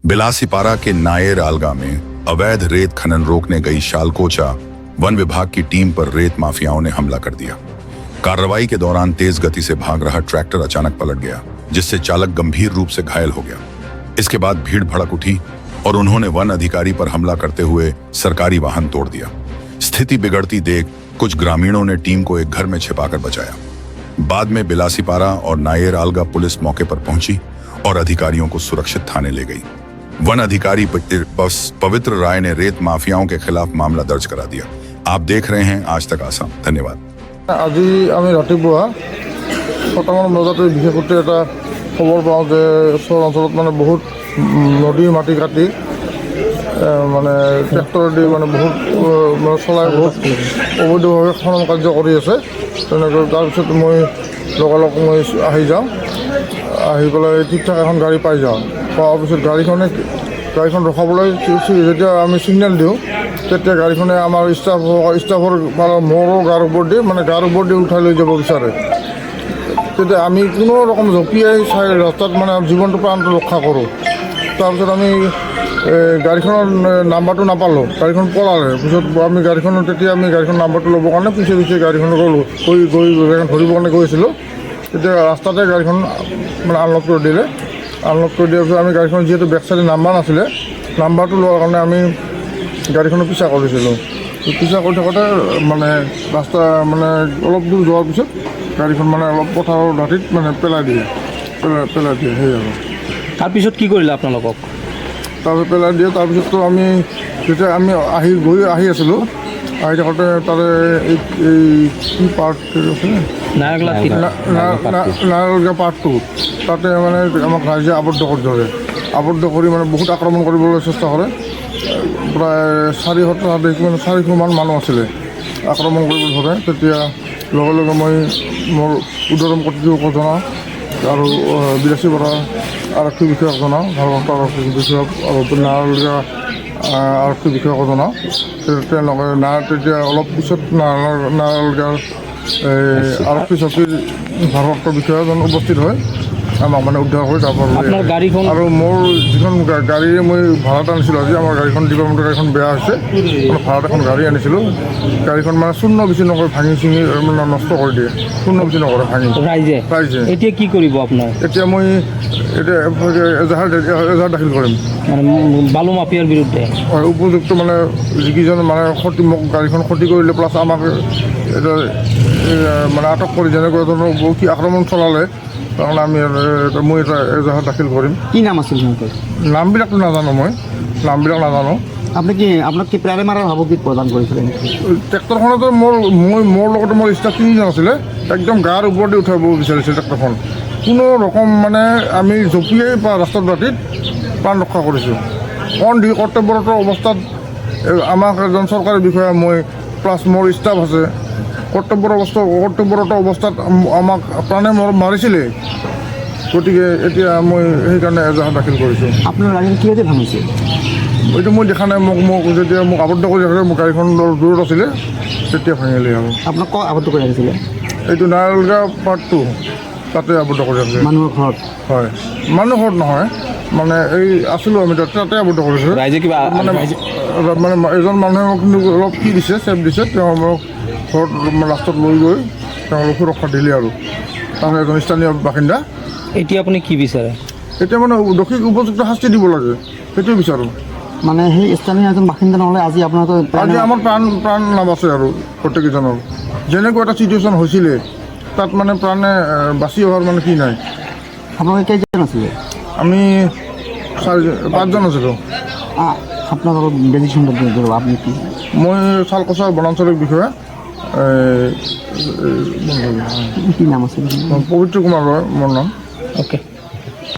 बिलासीपारा के नायर आलगा में अवैध रेत खनन रोकने गई शालकोचा वन विभाग की टीम पर रेत माफियाओं ने हमला कर दिया। कार्रवाई के दौरान तेज गति से भाग रहा ट्रैक्टर अचानक पलट गया, जिससे चालक गंभीर रूप से घायल हो गया। इसके बाद भीड़ भड़क उठी और उन्होंने वन अधिकारी पर हमला करते हुए सरकारी वाहन तोड़ दिया। स्थिति बिगड़ती देख कुछ ग्रामीणों ने टीम को एक घर में छिपाकर बचाया। बाद में बिलासीपारा और नायर आलगा पुलिस मौके पर पहुंची और अधिकारियों को सुरक्षित थाने ले गई। वन अधिकारी पवित्र राय ने रेत माफियाओं के खिलाफ मामला दर्ज करा दिया। आप देख रहे हैं आज तक आसाम। धन्यवाद। আজি আমি ৰাতিপুৱা বৰ্তমান বজাতে বিশেষকৈ এটা খবৰ পাওঁ যে ওচৰ অঞ্চলত মানে বহুত নদীৰ মাটি কাটি মানে ট্ৰেক্টৰেদি মানে বহুত মানে চলাই বহুত অবৈধভাৱে খনন কাৰ্য কৰি আছে। তেনেকৈ তাৰপিছত মই লগালগ মই আহি যাওঁ, আহি পেলাই ঠিক ঠাক এখন গাড়ী পাই যাওঁ। পোৱাৰ পিছত গাড়ীখন ৰখাবলৈ যেতিয়া আমি ছিগনেল দিওঁ, তেতিয়া গাড়ীখনে আমাৰ ষ্টাফৰ মোৰো গাৰ ওপৰত দি মানে গাৰ ওপৰত দি উঠাই লৈ যাব বিচাৰে। তেতিয়া আমি কোনো ৰকম জঁপিয়াই চাই ৰাস্তাত মানে জীৱনটো প্ৰাণটো ৰক্ষা কৰোঁ। তাৰপিছত আমি গাড়ীখনৰ নাম্বাৰটো নাপালোঁ, গাড়ীখন পলালে। পিছত আমি তেতিয়া গাড়ীখন নাম্বাৰটো ল'বৰ কাৰণে পিছে গাড়ীখন গ'লোঁ, গাড়ীখন ধৰিবৰ কাৰণে গৈছিলোঁ। তেতিয়া ৰাস্তাতে গাড়ীখন মানে আনলক কৰি দিলে। আনলক কৰি দিয়াৰ পিছত আমি গাড়ীখন যিহেতু বেক চাইডে নাম্বাৰ নাছিলে, নাম্বাৰটো লোৱাৰ কাৰণে আমি গাড়ীখনৰ পিছা কৰিছিলোঁ। পিছা কৰি থাকোঁতে মানে ৰাস্তা মানে অলপ দূৰ যোৱাৰ পিছত গাড়ীখন মানে অলপ পথাৰৰ দাঁতিত মানে পেলাই দিয়ে সেই আৰু। তাৰপিছত কি কৰিলে আপোনালোকক? তাৰপিছত পেলাই দিয়ে। তাৰপিছততো আমি যেতিয়া আমি আহি আছিলোঁ, আহি থাকোঁতে তাতে এই কি পাৰ্ট আছে নায়াৰগা পাৰ্টটো, তাতে মানে আমাক ৰাইজে আবদ্ধ কৰি ধৰে। আবদ্ধ কৰি মানে বহুত আক্ৰমণ কৰিবলৈ চেষ্টা কৰে। প্ৰায় 400মান মানুহ আছিলে, আক্ৰমণ কৰিব ধৰে। তেতিয়া লগে লগে মই মোৰ উদৰম কৰ্তৃপক্ষক জনাওঁ আৰু বিলাসীপাৰা আৰক্ষী বিষয়াক জনাওঁ, ভাৰপ্ৰাপ্ত আৰক্ষী বিষয়াক আৰু নায়াৰগা আৰক্ষী বিষয়াক জনাওঁ। তেওঁলোকে তেতিয়া অলপ পিছত নায়াৰগাৰ আৰক্ষী চকীৰ ভাৰপ্ৰাপ্ত বিষয়াজন উপস্থিত হয়, আমাক মানে উদ্ধাৰ কৰি তাৰ পৰা আৰু মোৰ যিখন গাড়ীৰে মই ভাড়াত আনিছিলোঁ। আজি আমাৰ গাড়ীখন ডিপাৰ্টমেণ্টৰ গাড়ীখন বেয়া হৈছে, মই ভাড়াত এখন গাড়ী আনিছিলোঁ। গাড়ীখন মানে চূৰ্ণ বিচূৰ্ণ কৰি ভাঙি চিঙি মানে নষ্ট কৰি দিয়ে, চূৰ্ণ বিচূৰ্ণ কৰে ভাঙি। ৰাইজে এতিয়া কি কৰিব আপোনাৰ? এতিয়া মই এজাহাৰ দাখিল কৰিম মানে বালু মাফিয়াৰ বিৰুদ্ধে। হয়, উপযুক্ত মানে যিকেইজন মানে মোক গাড়ীখন ক্ষতি কৰিলে প্লাছ আমাক এটা মানে আটক কৰি যেনেকুৱা ধৰণৰ কি আক্ৰমণ চলালে, তাৰমানে মই এটা এজাহাৰ দাখিল কৰিম। কি নাম আছিল সিহঁতৰ? নামবিলাকতো নাজানো, মই নামবিলাক নাজানো। আপোনাক কি প্ৰায় মাৰাৰ ভাবুকিত প্ৰদান কৰিছিলে? ট্ৰেক্টৰখনতো মোৰ লগতে মোৰ ষ্টাফ 3জন আছিলে, একদম গাৰ ওপৰতে উঠাব বিচাৰিছিল ট্ৰেক্টৰখন। কোনো ৰকম মানে আমি জঁপিয়াই ৰাস্তাৰ দাঁতিত প্ৰাণ ৰক্ষা কৰিছোঁ। কৰ্তব্যৰত অৱস্থাত আমাক এজন চৰকাৰী বিষয়া মই প্লাছ মোৰ ষ্টাফ আছে, কৰ্তব্যৰত অৱস্থাত আমাক প্ৰাণে মাৰিছিলে। গতিকে এতিয়া মই সেইকাৰণে এজাহাৰ দাখিল কৰিছোঁ। আপোনাৰ গাড়ীখন কিহেদি ভাঙিছে? এইটো মই দেখা নাই। যেতিয়া মোক আবদ্ধ কৰি ৰাখিলে, মোৰ গাড়ীখন দূৰত আছিলে, তেতিয়া ভাঙিলে আৰু। আপোনাক আবদ্ধ কৰি ৰাখিছিলে? এইটো নায়াৰগা পাৰ্ট 2, তাতে আবদ্ধ কৰি ৰাখিছে। মানুহৰ ঘৰত? হয়, মানুহৰ ঘৰত নহয়, মানে এই আছিলোঁ আমি তাতে আবদ্ধ কৰিছোঁ। ৰাইজে কিবা মানে এজন মানুহে মোক কিন্তু অলপ কি দিছে, চেফ দিছে। তেওঁ মোক ঘৰত ৰাস্তাত লৈ গৈ তেওঁলোক সুৰক্ষা দিলে আৰু তাৰমানে এজন স্থানীয় বাসিন্দা। এতিয়া আপুনি কি বিচাৰে? এতিয়া মানে দোষীক উপযুক্ত শাস্তি দিব লাগে, সেইটোৱে বিচাৰোঁ। মানে সেই স্থানীয় এজন বাসিন্দা নহ'লে আজি আপোনাৰতো আজি আমাৰ প্ৰাণ নাবাচে আৰু প্ৰত্যেকজনৰ। যেনেকুৱা এটা চিটুৱেশ্যন হৈছিলে তাত মানে প্ৰাণে বাচি অহাৰ মানে কি নাই। আপোনালোকে কেইজন আছিলে? আমি 5জন আছিলোঁ। আপোনালোকৰ বেজিক আপুনি কি? মই শালকোচাৰ বনাঞ্চলিক বিষয়া। কি নাম আছিল? পবিত্ৰ কুমাৰ ৰয় মোৰ নাম। অ'কে।